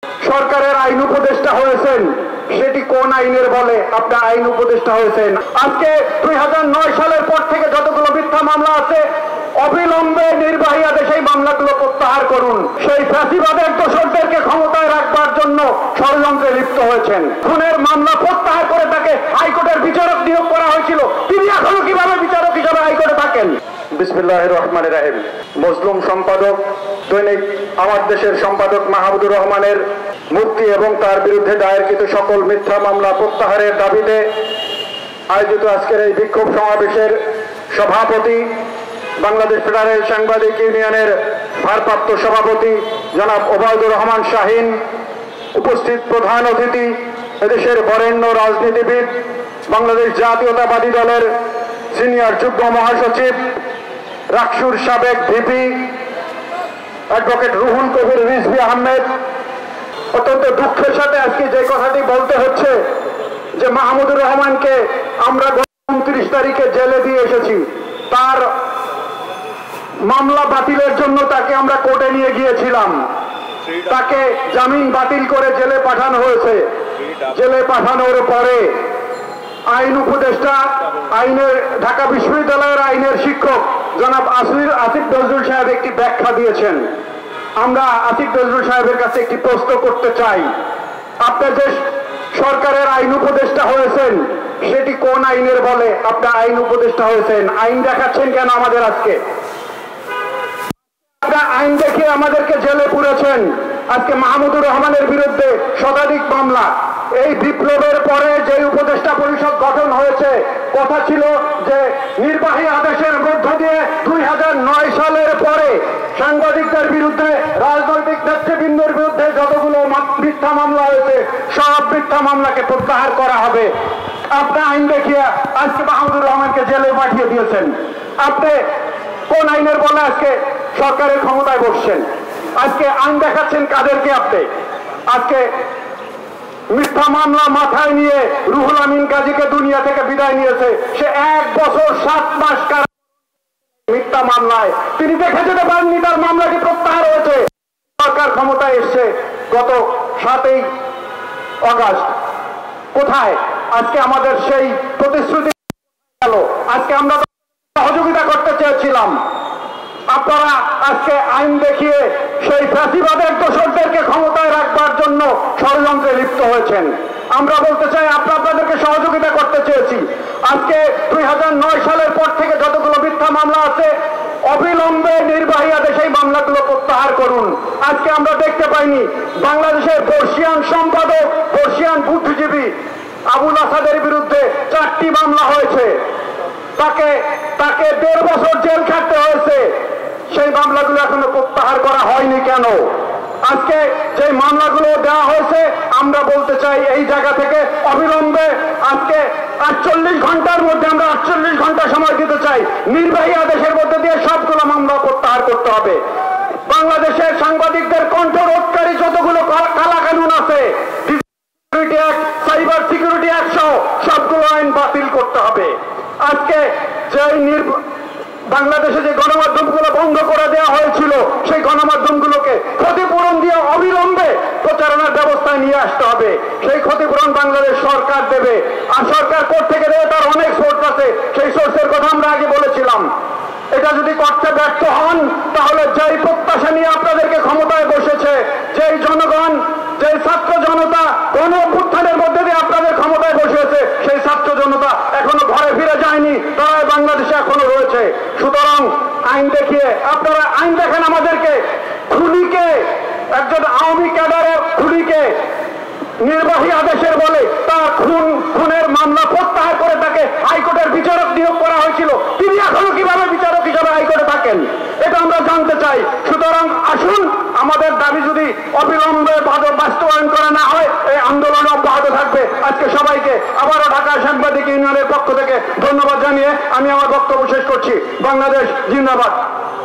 সরকারের আইন উপদেষ্টা হয়েছেন, সেটি কোন আইনের বলে আপনি আইন উপদেষ্টা হয়েছেন? আজকে 2009 সালের পর থেকে যতগুলো মিথ্যা মামলা আছে অবিলম্বে নির্বাহী আদেশে এই মামলাগুলো প্রত্যাহার করুন। সেই ফ্যাসিবাদের দোষরদেরকে ক্ষমতায় রাখবার জন্য ষড়যন্ত্রে লিপ্ত হয়েছেন। খুনের মামলা প্রত্যাহার করে তাকে হাইকোর্টের বিচারক নিয়োগ করা হয়েছিল, তিনি এখনো কিভাবে বিচারক হিসাবে হাইকোর্টে থাকেন? বিসমিল্লাহির রহমানির রহিম। মজলুম সম্পাদক দৈনিক আমার দেশের সম্পাদক মাহমুদুর রহমানের মুক্তি এবং তার বিরুদ্ধে দায়েরকৃত সকল মিথ্যা মামলা প্রত্যাহারের দাবিতে আয়োজিত আজকের এই বিক্ষোভ সমাবেশের সভাপতি, বাংলাদেশ ফেডারেল সাংবাদিক ইউনিয়নের ভারপ্রাপ্ত সভাপতি জনাব ওবায়দুর রহমান শাহীন, উপস্থিত প্রধান অতিথি এদেশের বরেণ্য রাজনীতিবিদ, বাংলাদেশ জাতীয়তাবাদী দলের সিনিয়র যুগ্ম মহাসচিব, রাকসুর সাবেক ভিপি অ্যাডভোকেট রুহুল কবির রিজভী আহমেদ। অত্যন্ত দুঃখের সাথে আজকে যে কথাটি বলতে হচ্ছে যে মাহমুদুর রহমানকে আমরা 29 তারিখে জেলে দিয়ে এসেছি। তার মামলা বাতিলের জন্য তাকে আমরা কোর্টে নিয়ে গিয়েছিলাম, তাকে জামিন বাতিল করে জেলে পাঠানো হয়েছে। জেলে পাঠানোর পরে আইন উপদেষ্টা, আইনের ঢাকা বিশ্ববিদ্যালয়ের আইনের শিক্ষক জনাব আসিফ নজরুল সাহেব একটি ব্যাখ্যা দিয়েছেন। আমরা আসিফ নজরুল সাহেবের কাছে একটি প্রশ্ন করতে চাই, আপনার যে সরকারের আইন উপদেষ্টা হয়েছেন সেটি কোন আইনের বলে আপনি আইন উপদেষ্টা হয়েছেন? আইন দেখাচ্ছেন কেন আমাদের? আজকে আপনার আইন দেখে আমাদেরকে জেলে পুরেছেন। আজকে মাহমুদুর রহমানের বিরুদ্ধে শতাধিক মামলা। এই বিপ্লবের পরে যে উপদেষ্টা পরিষদ গঠন হয়েছে, কথা ছিল যে নির্বাহী আদেশের মধ্য দিয়ে 2009 সালের পরে সাংবাদিকদের বিরুদ্ধে, রাজনৈতিক নেতৃবৃন্দের বিরুদ্ধে যতগুলো মিথ্যা মামলা হয়েছে সব মিথ্যা মামলাকে প্রত্যাহার করা হবে। আপনি আইন দেখিয়ে আজকে মাহমুদুর রহমানকে জেলে পাঠিয়ে দিয়েছেন। আপনি কোন আইনের বলে আজকে সরকারের ক্ষমতায় বসছেন? আজকে আইন দেখাচ্ছেন কাদেরকে? আপনি আজকে মিথ্যা মামলা মাথায় নিয়ে রুহুল আমিন গাজীকে দুনিয়া থেকে বিদায় নিয়েছে। সে 1 বছর 7 মাস মিথ্যা মামলায়, তিনি দেখে যেতে পারেননি তার মামলাটি প্রত্যাহার হয়েছে। সরকার ক্ষমতায় এসছে গত 7ই আগস্ট। কোথায় আজকে আমাদের সেই প্রতিশ্রুতি গেল? আজকে আমরা সহযোগিতা করতে চেয়েছিলাম, আপনারা আজকে আইন দেখিয়ে সেই ফ্যাসিবাদের দোষরদেরকে ক্ষমতায় রাখবার জন্য ষড়যন্ত্রে লিপ্ত হয়েছেন। আমরা বলতে চাই আপনাদেরকে সহযোগিতা করতে চেয়েছি। আজকে 2009 সালের পর থেকে যতগুলো মিথ্যা মামলা আছে অবিলম্বে নির্বাহী আদেশে এই মামলাগুলো প্রত্যাহার করুন। আজকে আমরা দেখতে পাইনি বাংলাদেশের বর্ষিয়ান সম্পাদক, বর্ষিয়ান বুদ্ধিজীবী আবুল আসাদের বিরুদ্ধে 4টি মামলা হয়েছে, তাকে 1.5 বছর জেল খাটতে হয়েছে। সেই মামলাগুলো এখনো প্রত্যাহার করা হয়নি কেন? আজকে যে মামলাগুলো দেওয়া হয়েছে আমরা বলতে চাই এই জায়গা থেকে অবিলম্বে আজকে 48 ঘন্টার মধ্যে, আমরা 48 ঘন্টা সময় দিতে চাই, নির্বাহী আদেশের মধ্যে দিয়ে সবগুলো মামলা প্রত্যাহার করতে হবে। বাংলাদেশের সাংবাদিকদের কণ্ঠ রোধকারী যতগুলো কালা কানুন আছে, security act, cyber security act সহ সবগুলো আইন বাতিল করতে হবে। আজকে যে বাংলাদেশে যে গণমাধ্যমগুলো বন্ধ করে দেওয়া হয়েছিল সেই গণমাধ্যমগুলোকে ক্ষতিপূরণ দিয়ে অবিলম্বে প্রচারণার ব্যবস্থায় নিয়ে আসতে হবে। সেই ক্ষতিপূরণ বাংলাদেশ সরকার দেবে। আর সরকার কোথা থেকে দেবে তার অনেক সোর্স আছে, সেই সোর্সের কথা আমরা আগে বলেছিলাম। এটা যদি করতে ব্যর্থ হন তাহলে যেই প্রত্যাশা নিয়ে আপনাদেরকে ক্ষমতায় বসেছে, যেই জনগণ, যেই ছাত্র জনতা গণ অভ্যুত্থানের মধ্যে দিয়ে আপনাদের ক্ষমতায় বসেছে, সেই ছাত্র জনতা এখনো ঘরে ফিরে যায়নি, তারা বাংলাদেশে এখনো রয়েছে। সুতরাং আইন দেখিয়ে আপনারা আইন দেখেন আমাদেরকে। খুনিকে, একজন আওয়ামী ক্যাডারের খুনিকে নির্বাহী আদেশের বলে তার খুনের মামলা প্রত্যাহার করে তাকে হাইকোর্টের বিচারক নিয়োগ করা হয়েছিল, তিনি এখনো কিভাবে বিচারক হিসাবে হাইকোর্টে থাকেন? এটা আমরা জানতে চাই। সুতরাং আসুন, আমাদের দাবি যদি অবিলম্বে বাস্তবায়ন করা না হয় এই আন্দোলন অব্যাহত থাকবে। আজকে সবাইকে আবারও ঢাকা সাংবাদিক ইউনিয়নের পক্ষ থেকে ধন্যবাদ জানিয়ে আমি আমার বক্তব্য শেষ করছি। বাংলাদেশ জিন্দাবাদ।